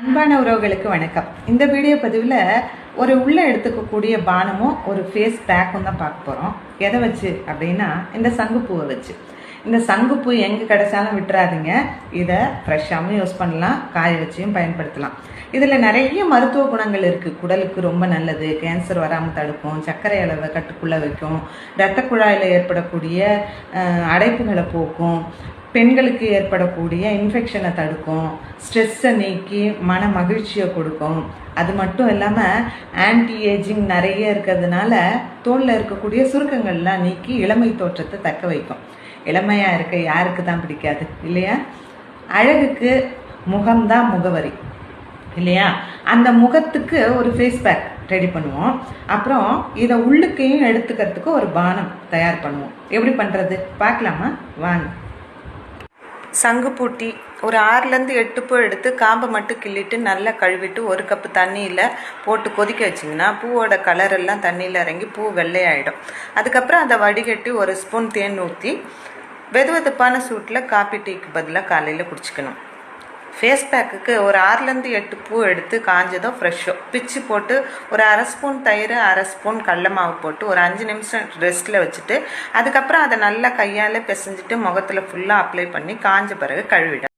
அன்பான உறவுகளுக்கு வணக்கம். இந்த வீடியோ பதிவில் ஒரு உள்ளே எடுத்துக்கக்கூடிய பானமும் ஒரு ஃபேஸ் பேக்கும் தான் பார்க்க போகிறோம். எதை வச்சு அப்படின்னா, இந்த சங்குப்பூவை வச்சு. இந்த சங்குப்பூ எங்கே கிடைச்சாலும் விட்டுறாதீங்க. இதை ஃப்ரெஷ்ஷாகவும் யூஸ் பண்ணலாம், காய வச்சியும் பயன்படுத்தலாம். இதில் நிறைய மருத்துவ குணங்கள் இருக்குது. குடலுக்கு ரொம்ப நல்லது, கேன்சர் வராமல் தடுக்கும், சர்க்கரை அளவை கட்டுக்குள்ளே வைக்கும், இரத்த குழாயில் ஏற்படக்கூடிய அடைப்புகளை போக்கும், பெண்களுக்கு ஏற்படக்கூடிய இன்ஃபெக்ஷனை தடுக்கும், ஸ்ட்ரெஸ்ஸை நீக்கி மன மகிழ்ச்சியை கொடுக்கும். அது மட்டும் இல்லாமல் ஆன்டி ஏஜிங் நிறைய இருக்கிறதுனால தோலில் இருக்கக்கூடிய சுருக்கங்கள்லாம் நீக்கி இளமை தோற்றத்தை தக்க வைக்கும். இளமையாக இருக்க யாருக்கு தான் பிடிக்காது இல்லையா? அழகுக்கு முகம்தான் முகவரி இல்லையா? அந்த முகத்துக்கு ஒரு ஃபேஸ் பேக் ரெடி பண்ணுவோம். அப்புறம் இதை உள்ளுக்கையும் எடுத்துக்கிறதுக்கு ஒரு பானம் தயார் பண்ணுவோம். எப்படி பண்ணுறது பார்க்கலாமா? வாங்க. சங்குப்பூ டீ ஒரு 6லேருந்து 8 பூ எடுத்து காம்பை மட்டும் கிள்ளிட்டு நல்லா கழுவிட்டு 1 கப்பு தண்ணியில் போட்டு கொதிக்க வச்சிங்கன்னா பூவோட கலரெல்லாம் தண்ணியில் இறங்கி பூ வெள்ளையாயிடும். அதுக்கப்புறம் அதை வடிகட்டி 1 ஸ்பூன் தேன் ஊற்றி வெதுவெதுப்பான சூட்டில் காப்பி டீக்கு பதிலாக காலையில் குடிச்சிக்கணும். ஃபேஸ் பேக்குக்கு ஒரு 6லேருந்து 8 பூ எடுத்து காஞ்சதோ ஃப்ரெஷ்ஷோ பிச்சு போட்டு ஒரு 1/2 ஸ்பூன் தயிர், 1/2 ஸ்பூன் கடல மாவு போட்டு ஒரு 5 நிமிஷம் ரெஸ்ட்டில் வச்சுட்டு அதுக்கப்புறம் அதை நல்லா கையால் பிசைஞ்சிட்டு முகத்தில் ஃபுல்லாக அப்ளை பண்ணி காஞ்ச பிறகு கழுவிடும்.